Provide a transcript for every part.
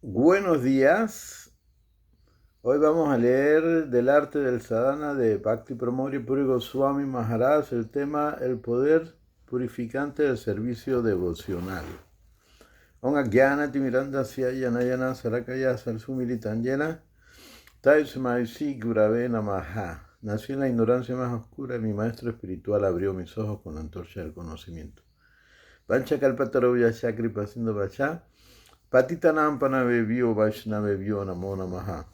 Buenos días. Hoy vamos a leer del arte del sadhana de Bhakti Pramod Puri Goswami Maharaj, el tema El poder purificante del servicio devocional. Om Ajnana Timirandasya Yanayana Sarakaya Sarsumilitanjena Taismaisi Gurave Namaha. Nací en la ignorancia más oscura y mi maestro espiritual abrió mis ojos con la antorcha del conocimiento. Pancha Kalpatarobhya Chakri Pasindo Vacha Patitanam Panavebhyo Vaishnavebhyo Namo Namaha.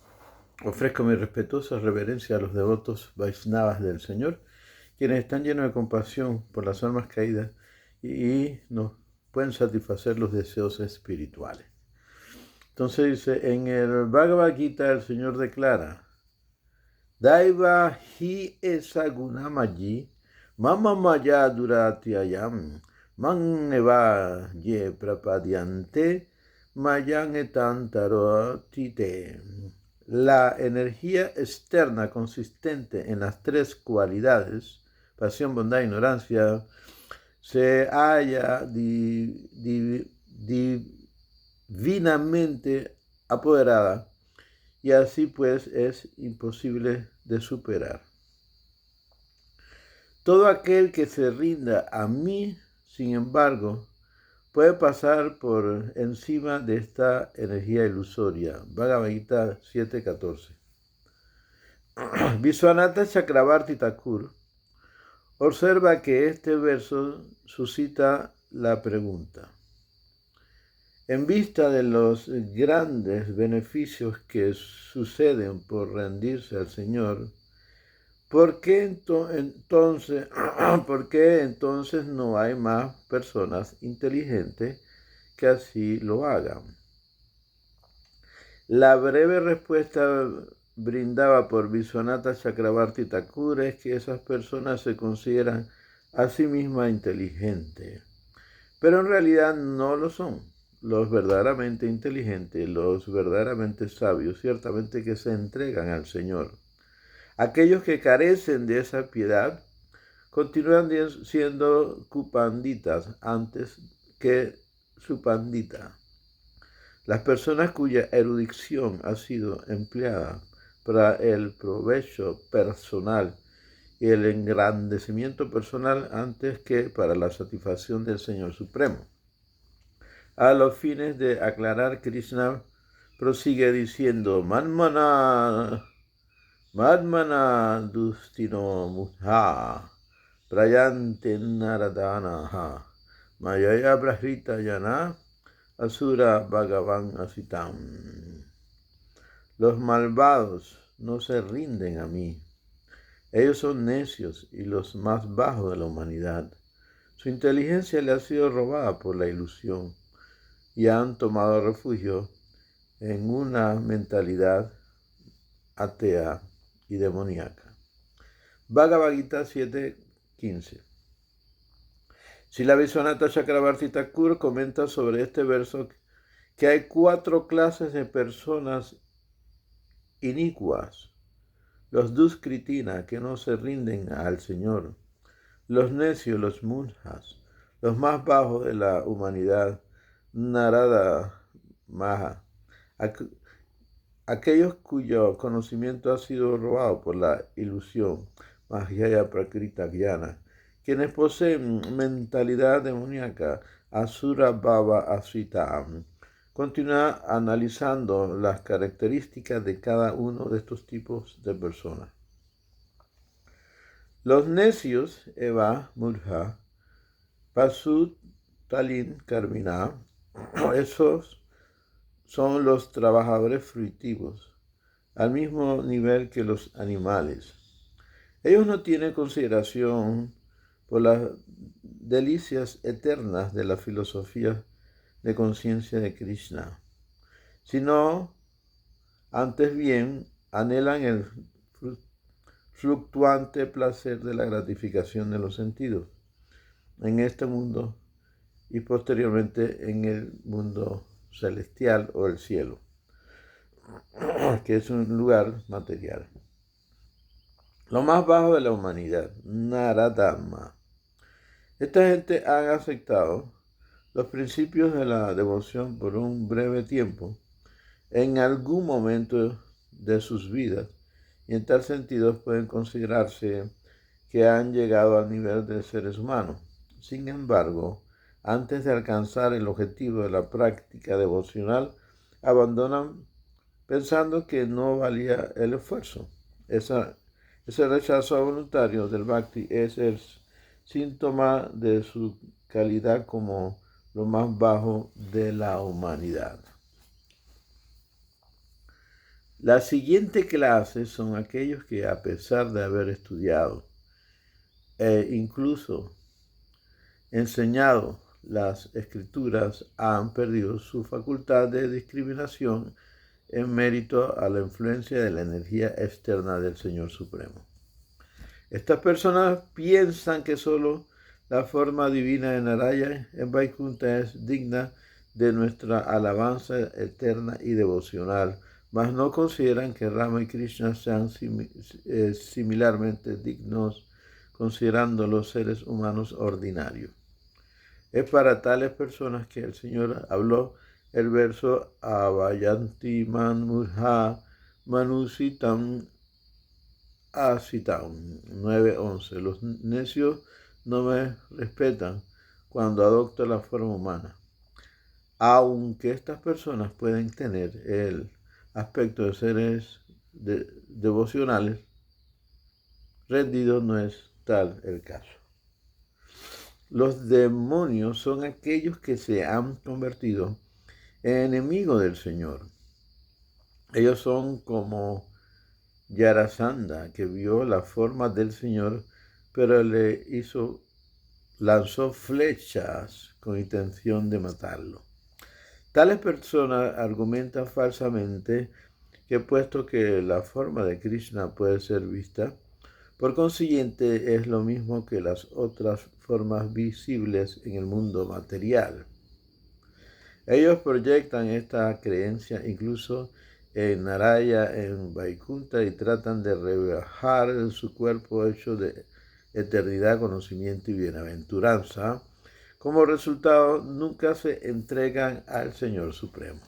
Ofrezco mi respetuosa reverencia a los devotos Vaishnavas del Señor, quienes están llenos de compasión por las almas caídas y nos pueden satisfacer los deseos espirituales. Entonces dice, en el Bhagavad Gita el Señor declara, Daiva hi esa gunamaji mama maya duratyayam man eva ye prapadyante mayan etantarotite. La energía externa consistente en las tres cualidades, pasión, bondad e ignorancia, se halla divinamente apoderada y así pues es imposible de superar. Todo aquel que se rinda a mí, sin embargo, puede pasar por encima de esta energía ilusoria. Bhagavad Gita 7.14. Vishwanatha Chakravarti Thakur observa que este verso suscita la pregunta. En vista de los grandes beneficios que suceden por rendirse al Señor, ¿por qué entonces no hay más personas inteligentes que así lo hagan? La breve respuesta brindada por Vishwanatha Chakravarti Thakur es que esas personas se consideran a sí mismas inteligentes, pero en realidad no lo son. Los verdaderamente inteligentes, los verdaderamente sabios, ciertamente que se entregan al Señor. Aquellos que carecen de esa piedad continúan siendo cupanditas antes que supandita. Las personas cuya erudición ha sido empleada para el provecho personal y el engrandecimiento personal antes que para la satisfacción del Señor Supremo. A los fines de aclarar, Krishna prosigue diciendo, Madmana dustino mudha prayante naradanaha mayaya brahita yana asura bhagavan asitam. Los malvados no se rinden a mí. Ellos son necios y los más bajos de la humanidad. Su inteligencia le ha sido robada por la ilusión y han tomado refugio en una mentalidad atea y demoníaca. Bhagavad Gita 7.15. Srila Vishwanatha Chakravarti Thakur comenta sobre este verso que hay 4 clases de personas inicuas. Los duskritina, que no se rinden al Señor. Los necios, los munjas, los más bajos de la humanidad, Narada Maha. Aquellos cuyo conocimiento ha sido robado por la ilusión, Mahaya Prakrita Jnana, quienes poseen mentalidad demoníaca, Asura Bhava Asritam. Continúa analizando las características de cada uno de estos tipos de personas. Los necios, Eva Murja, Pasut Talin Karmina, esos son los trabajadores fruitivos, al mismo nivel que los animales. Ellos no tienen consideración por las delicias eternas de la filosofía de conciencia de Krishna, sino antes bien anhelan el fluctuante placer de la gratificación de los sentidos en este mundo y posteriormente en el mundo celestial o el cielo, que es un lugar material. Lo más bajo de la humanidad, Naradama. Esta gente ha aceptado los principios de la devoción por un breve tiempo en algún momento de sus vidas, y en tal sentido pueden considerarse que han llegado al nivel de seres humanos. Sin embargo, antes de alcanzar el objetivo de la práctica devocional, abandonan pensando que no valía el esfuerzo. Ese rechazo voluntario del Bhakti es el síntoma de su calidad como lo más bajo de la humanidad. La siguiente clase son aquellos que, a pesar de haber estudiado e incluso enseñado las escrituras, han perdido su facultad de discriminación en mérito a la influencia de la energía externa del Señor Supremo. Estas personas piensan que solo la forma divina de Narayana en Vaikuntha es digna de nuestra alabanza eterna y devocional, mas no consideran que Rama y Krishna sean similarmente dignos, considerando los seres humanos ordinarios. Es para tales personas que el Señor habló el verso Avayanti man murha manusitam asitam 9:11. Los necios no me respetan cuando adopto la forma humana. Aunque estas personas pueden tener el aspecto de seres devocionales, rendidos, no es tal el caso. Los demonios son aquellos que se han convertido en enemigos del Señor. Ellos son como Yarasandha, que vio la forma del Señor, pero lanzó flechas con intención de matarlo. Tales personas argumentan falsamente que puesto que la forma de Krishna puede ser vista, por consiguiente es lo mismo que las otras formas visibles en el mundo material. Ellos proyectan esta creencia incluso en Narayana, en Vaikuntha, y tratan de rebajar su cuerpo hecho de eternidad, conocimiento y bienaventuranza. Como resultado, nunca se entregan al Señor Supremo.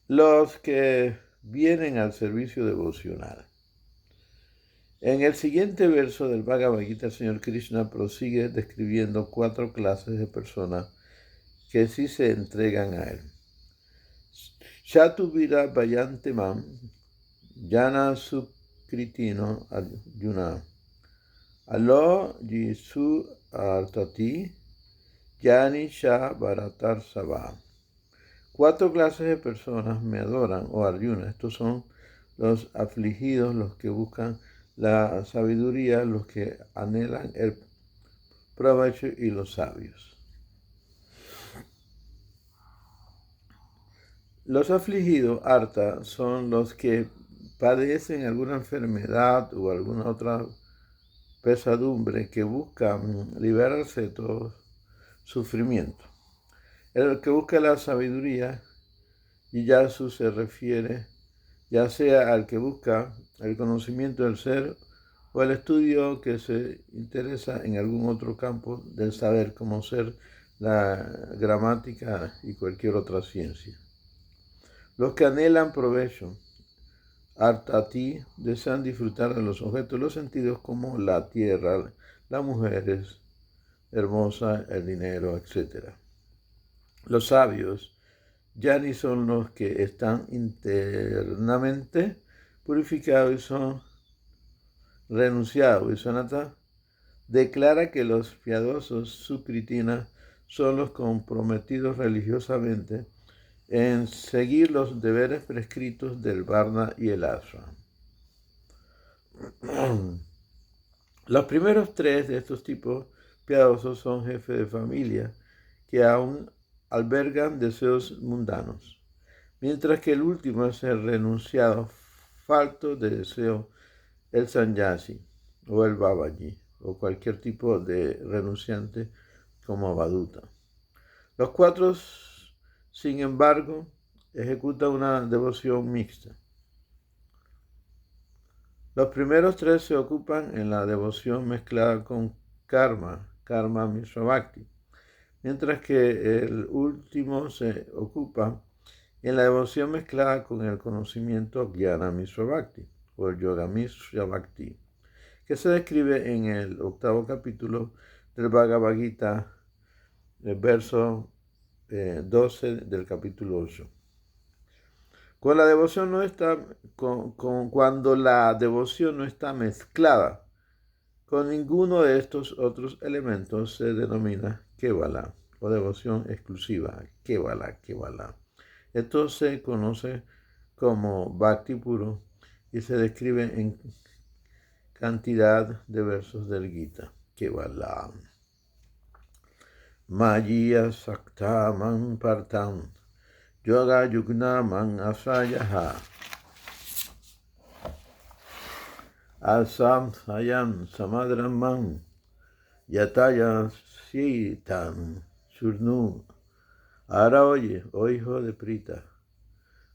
Los que vienen al servicio devocional. En el siguiente verso del Bhagavad Gita, el Señor Krishna prosigue describiendo 4 clases de personas que sí se entregan a Él. Chatuvira Vayante Mam, Jana Sukritino Arjuna, Alo Jisu Artati, Yani Sha Bharatar Sabha. 4 clases de personas me adoran, oh Arjuna. Estos son los afligidos, los que buscan la sabiduría, los que anhelan el provecho y los sabios. Los afligidos, Arta, son los que padecen alguna enfermedad o alguna otra pesadumbre, que buscan liberarse de todo sufrimiento. El que busca la sabiduría, y Yasu se refiere ya sea al que busca el conocimiento del ser o el estudio que se interesa en algún otro campo del saber, como ser la gramática y cualquier otra ciencia. Los que anhelan provecho, Artati, desean disfrutar de los objetos de los sentidos como la tierra, las mujeres hermosas, el dinero, etc. Los sabios, Yani, son los que están internamente purificados y son renunciados. Y Sanata declara que los piadosos Sukritinas son los comprometidos religiosamente en seguir los deberes prescritos del Varna y el Ashram. Los primeros 3 de estos tipos piadosos son jefes de familia que aún albergan deseos mundanos, mientras que el último es el renunciado falto de deseo, el sannyasi o el babaji, o cualquier tipo de renunciante como Avaduta. Los 4, sin embargo, ejecutan una devoción mixta. Los primeros 3 se ocupan en la devoción mezclada con karma mishra bhakti, mientras que el último se ocupa en la devoción mezclada con el conocimiento Jnana Mishra Bhakti o el Yoga Mishra Bhakti, que se describe en el 8º capítulo del Bhagavad Gita, el verso 12 del capítulo 8. Cuando la devoción no está mezclada con ninguno de estos otros elementos, se denomina Kevala o devoción exclusiva, Kevala. Esto se conoce como Bhakti puro y se describe en cantidad de versos del Gita, Kevala. Maya Saktaman Partam Yoga Yugnaman Asayaha Asam Sayam Samadraman Yataya Sitan Surnu. Ahora oye, oh hijo de Prita,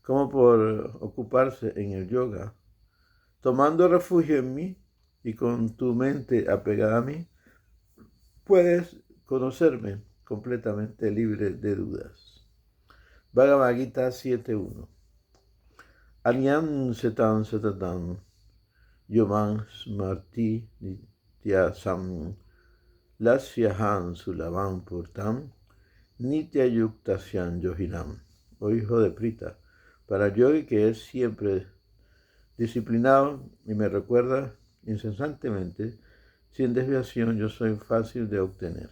como por ocuparse en el yoga, tomando refugio en mí y con tu mente apegada a mí, puedes conocerme completamente libre de dudas. Bhagavad Gita 7.1. Anyam setan setatam yomam smarti nityasam lasyahan sulavam purtam nitya yuktasyan yohinam. Oh hijo de Prita, para el yogi que es siempre disciplinado y me recuerda incesantemente, sin desviación, yo soy fácil de obtener.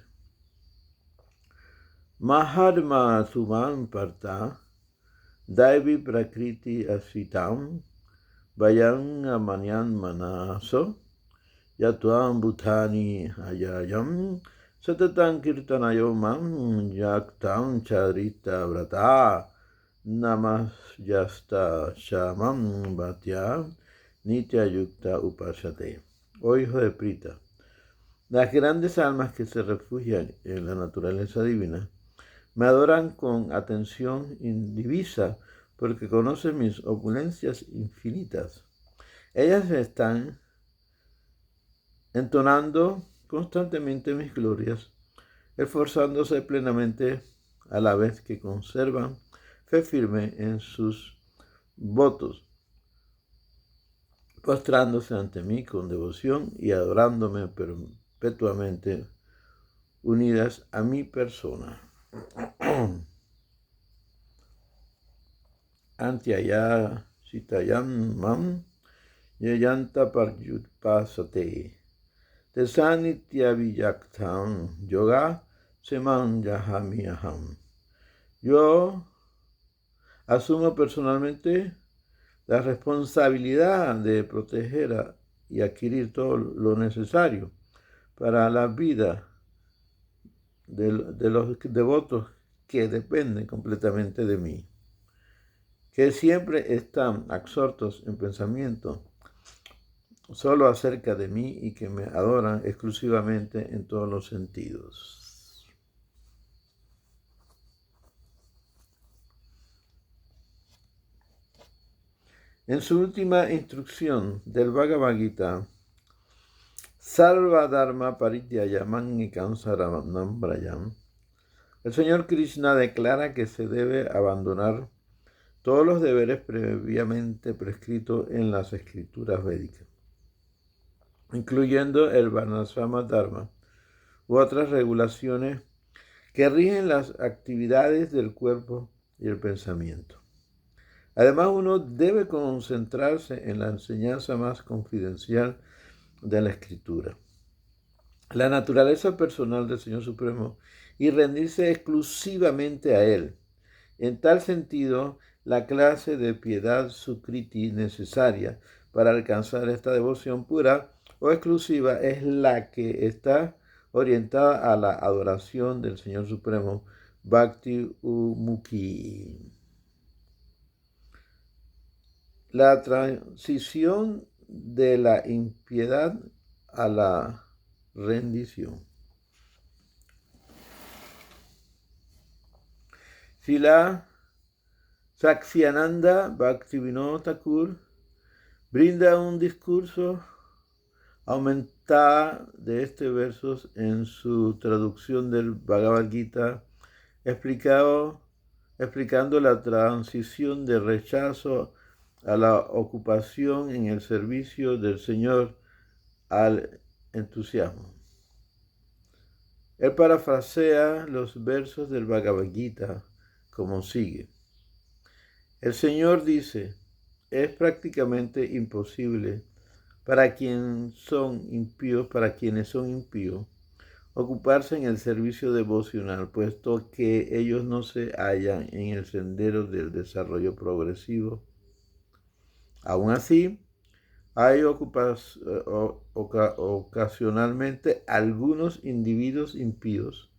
Mahadma Suman Parta Daivi Prakriti Asitam Vayan Amanyan Manaso Yatuam Bhutani Ayayam Satatan Kirtanayomam Yaktam Charita Vrata Namas Yasta Shamam Bhatya Nitya Yukta Upasate. Oh hijo de Prita, las grandes almas que se refugian en la naturaleza divina me adoran con atención indivisa porque conocen mis opulencias infinitas. Ellas están entonando constantemente mis glorias, esforzándose plenamente a la vez que conservan fe firme en sus votos, postrándose ante mí con devoción y adorándome perpetuamente, unidas a mi persona. Antyaya sitayam mam yayanta paryutpasate tesanitya viyaktam yoga seman yahamiyaham. Yo asumo personalmente la responsabilidad de proteger y adquirir todo lo necesario para la vida de los devotos que dependen completamente de mí, que siempre están absortos en pensamiento solo acerca de mí y que me adoran exclusivamente en todos los sentidos. En su última instrucción del Bhagavad Gita, Sarva Dharma Parityaya Mannikam Saranam Brayam, el Señor Krishna declara que se debe abandonar todos los deberes previamente prescritos en las escrituras védicas, incluyendo el Varnasrama Dharma u otras regulaciones que rigen las actividades del cuerpo y el pensamiento. Además, uno debe concentrarse en la enseñanza más confidencial de la Escritura, la naturaleza personal del Señor Supremo, y rendirse exclusivamente a Él. En tal sentido, la clase de piedad sukriti necesaria para alcanzar esta devoción pura o exclusiva es la que está orientada a la adoración del Señor Supremo, Bhakti Mukhi. La transición de la impiedad a la rendición. Srila Saksyananda Bhaktivinoda Thakur brinda un discurso está de este verso en su traducción del Bhagavad Gita, explicando la transición de rechazo a la ocupación en el servicio del Señor al entusiasmo. Él parafrasea los versos del Bhagavad Gita como sigue. El Señor dice, es prácticamente imposible para quienes son impíos, ocuparse en el servicio devocional, puesto que ellos no se hallan en el sendero del desarrollo progresivo. Aún así, hay ocasionalmente algunos individuos impíos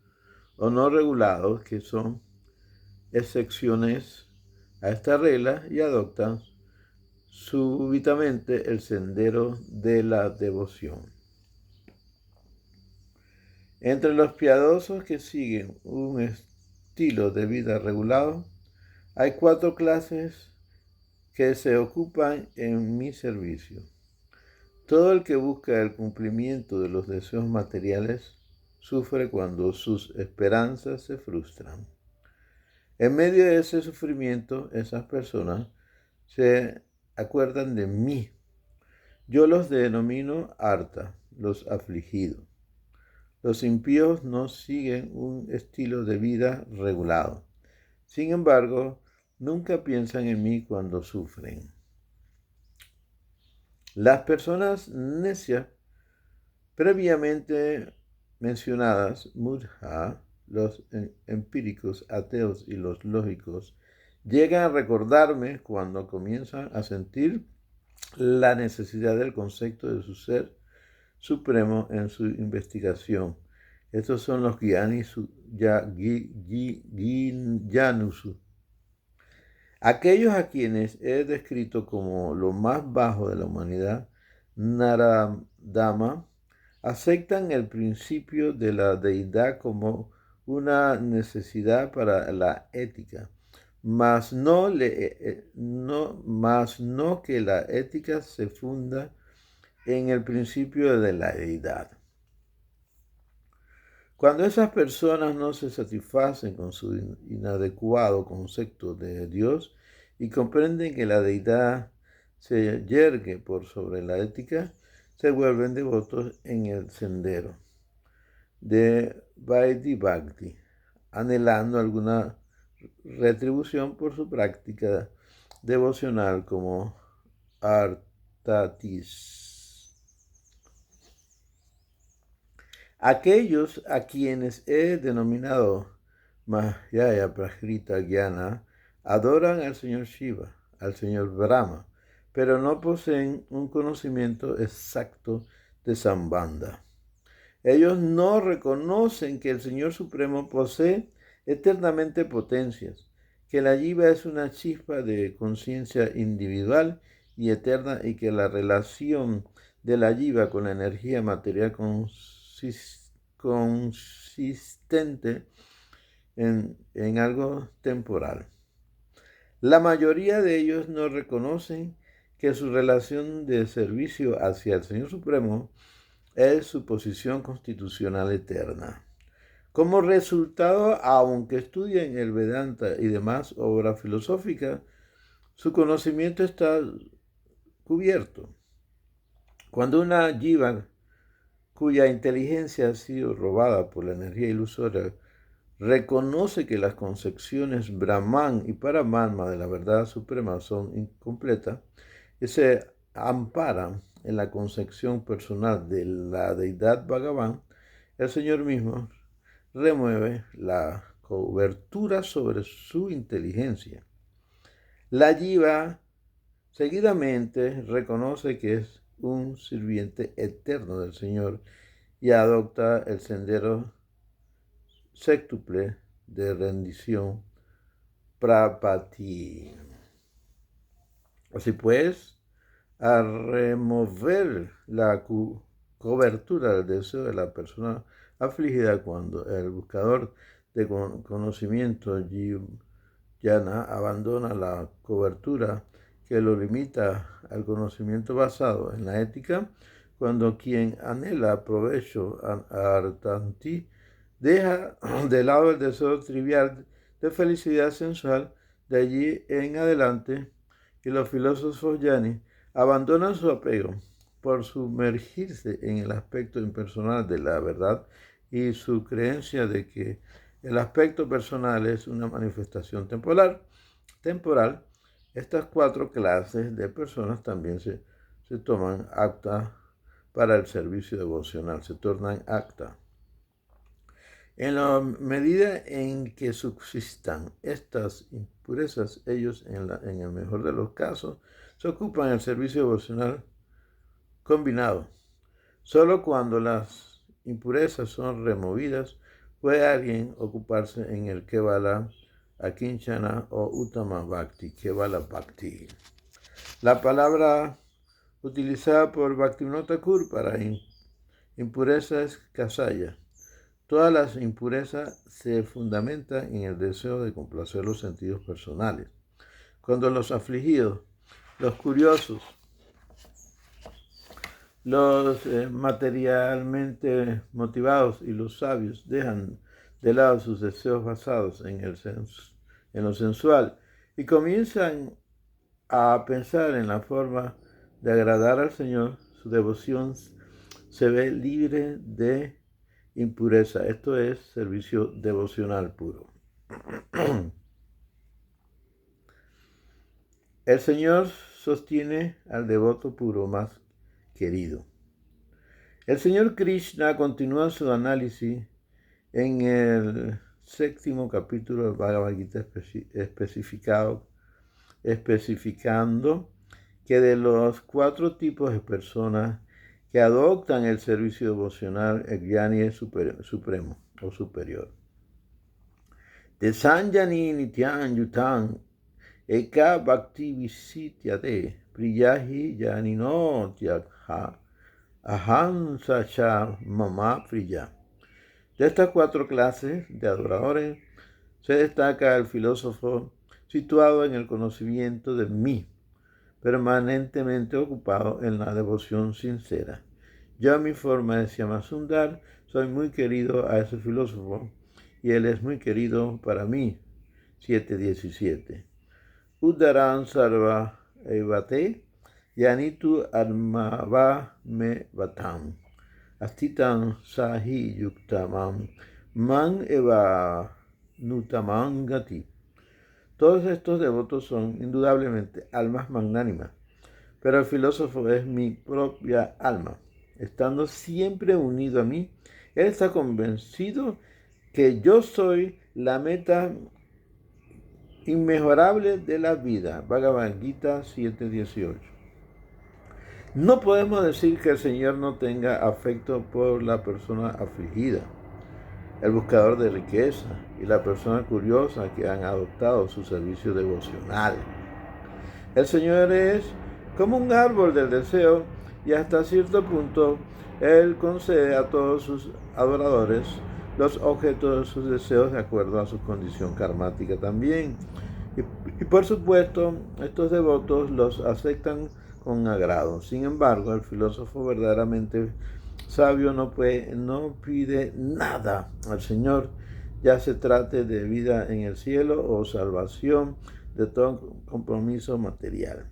o no regulados que son excepciones a esta regla y adoptan súbitamente el sendero de la devoción. Entre los piadosos que siguen un estilo de vida regulado, hay 4 clases que se ocupan en mi servicio. Todo el que busca el cumplimiento de los deseos materiales sufre cuando sus esperanzas se frustran. En medio de ese sufrimiento, esas personas se acuerdan de mí. Yo los denomino Artha, los afligidos. Los impíos no siguen un estilo de vida regulado. Sin embargo, nunca piensan en mí cuando sufren. Las personas necias previamente mencionadas, Mudha, los empíricos, ateos y los lógicos, llegan a recordarme cuando comienzan a sentir la necesidad del concepto de su ser supremo en su investigación. Estos son los Gyanusu. Aquellos a quienes he descrito como lo más bajo de la humanidad, Naradama, aceptan el principio de la deidad como una necesidad para la ética, mas no que la ética se funda en el principio de la deidad. Cuando esas personas no se satisfacen con su inadecuado concepto de Dios y comprenden que la deidad se yergue por sobre la ética, se vuelven devotos en el sendero de Vaidhi Bhakti, anhelando alguna retribución por su práctica devocional como Artatis. Aquellos a quienes he denominado Mahaya Prakrita Gyana adoran al Señor Shiva, al Señor Brahma, pero no poseen un conocimiento exacto de Sambandha. Ellos no reconocen que el Señor Supremo posee eternamente potencias, que la Jiva es una chispa de conciencia individual y eterna y que la relación de la Jiva con la energía material consistente en algo temporal. La mayoría de ellos no reconocen que su relación de servicio hacia el Señor Supremo es su posición constitucional eterna. Como resultado, aunque estudien el Vedanta y demás obras filosóficas, su conocimiento está cubierto. Cuando una jiva cuya inteligencia ha sido robada por la energía ilusoria reconoce que las concepciones Brahman y Paramatma de la verdad suprema son incompletas y se amparan en la concepción personal de la deidad Bhagavan, el Señor mismo remueve la cobertura sobre su inteligencia. La jiva seguidamente reconoce que es un sirviente eterno del Señor y adopta el sendero séctuple de rendición prapati. Así pues, a remover la cobertura del deseo de la persona afligida cuando el buscador de conocimiento jnana abandona la cobertura que lo limita al conocimiento basado en la ética, cuando quien anhela provecho artanti deja de lado el deseo trivial de felicidad sensual, de allí en adelante, y los filósofos yani abandonan su apego por sumergirse en el aspecto impersonal de la verdad y su creencia de que el aspecto personal es una manifestación temporal. Estas cuatro clases de personas también se toman aptas para el servicio devocional, se tornan aptas. En la medida en que subsistan estas impurezas, ellos, en el mejor de los casos, se ocupan del servicio devocional combinado. Solo cuando las impurezas son removidas, puede alguien ocuparse en el Kevala, Akinchana o Uttama Bhakti, Kevala Bhakti. La palabra utilizada por Bhaktivinoda Thakur para impureza es kasaya. Todas las impurezas se fundamentan en el deseo de complacer los sentidos personales. Cuando los afligidos, los curiosos, los materialmente motivados y los sabios dejan de lado sus deseos basados en lo sensual y comienzan a pensar en la forma de agradar al Señor, su devoción se ve libre de impureza. Esto es servicio devocional puro. El Señor sostiene al devoto puro más querido. El Señor Krishna continúa su análisis en el 7º capítulo del Bhagavad Gita, especificando que de los 4 tipos de personas que adoptan el servicio devocional, el Jnani es supremo o superior. De Sanjani Nityan Yutan Eka Bhakti Visityate Priyahi Janino Tyagha Aham Sacha Mama Priya. De estas 4 clases de adoradores se destaca el filósofo situado en el conocimiento de mí, permanentemente ocupado en la devoción sincera. Yo, en mi forma de Shyamasundar, soy muy querido a ese filósofo y él es muy querido para mí. 7.17. Udaran sarva evate yanitu armava me vatam astitan sahi yuktamam man eva nutamam gati. Todos estos devotos son indudablemente almas magnánimas, pero el filósofo es mi propia alma. Estando siempre unido a mí, él está convencido que yo soy la meta inmejorable de la vida. Bhagavad Gita 7.18. No podemos decir que el Señor no tenga afecto por la persona afligida, el buscador de riqueza y la persona curiosa que han adoptado su servicio devocional. El Señor es como un árbol del deseo y hasta cierto punto Él concede a todos sus adoradores los objetos de sus deseos de acuerdo a su condición karmática también. Y por supuesto, estos devotos los aceptan con agrado. Sin embargo, el filósofo verdaderamente sabio no pide nada al Señor, ya se trate de vida en el cielo o salvación de todo compromiso material.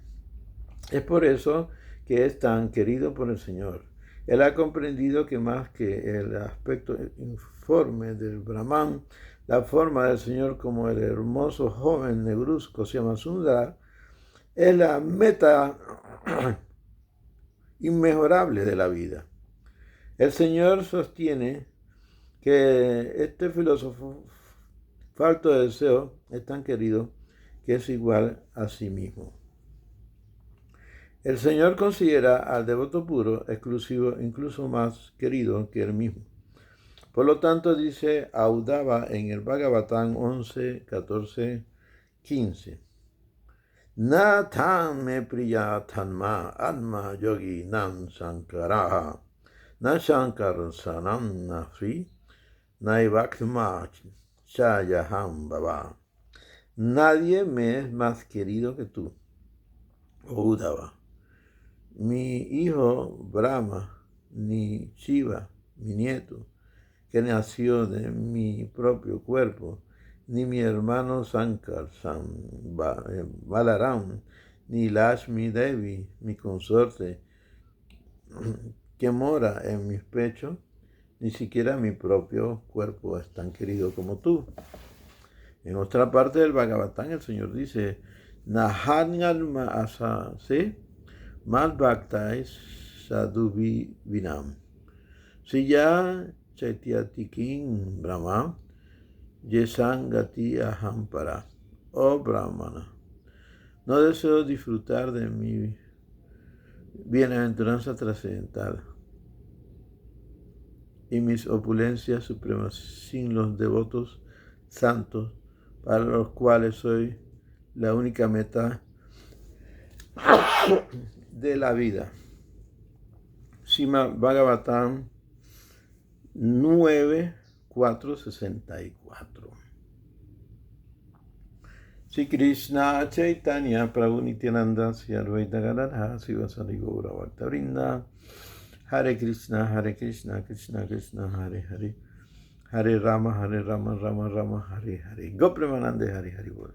Es por eso que es tan querido por el Señor. Él ha comprendido que más que el aspecto informe del Brahman, la forma del Señor como el hermoso joven negruzco Shyamasundar es la meta inmejorable de la vida. El Señor sostiene que este filósofo falto de deseo es tan querido que es igual a sí mismo. El Señor considera al devoto puro exclusivo, incluso más querido que él mismo. Por lo tanto, dice Audava en el Bhagavatam 11, 14, 15. Na tan me priya tanma atma yogi nan sankaraha na shankar sanam nafri naivakma chayaham baba. Nadie me es más querido que tú, oh Uddhava. Mi hijo Brahma ni Shiva, mi nieto, que nació de mi propio cuerpo, ni mi hermano Sankar, Balaram, ni Lakshmi Devi, mi consorte, que mora en mis pechos, ni siquiera mi propio cuerpo es tan querido como tú. En otra parte del Bhagavatam el Señor dice, Nahangalma asa, ¿sí? Mal bhaktais sadhuvi vinam. Si ya chaityatikin brahma, yesangati ahampara. Oh Brahmana, no deseo disfrutar de mi bienaventuranza trascendental y mis opulencias supremas sin los devotos santos para los cuales soy la única meta de la vida. Srimad Bhagavatam 9.4.64. Sri Krishna Chaitanya Prabhu Nityananda Sri Advaita Gadadhara Srivasadi Gaura Bhaktavrinda Hare Krishna Krishna Krishna Hare Hare Hare Rama Rama Rama Hare Hare Gopremanande Hare Hare Bol.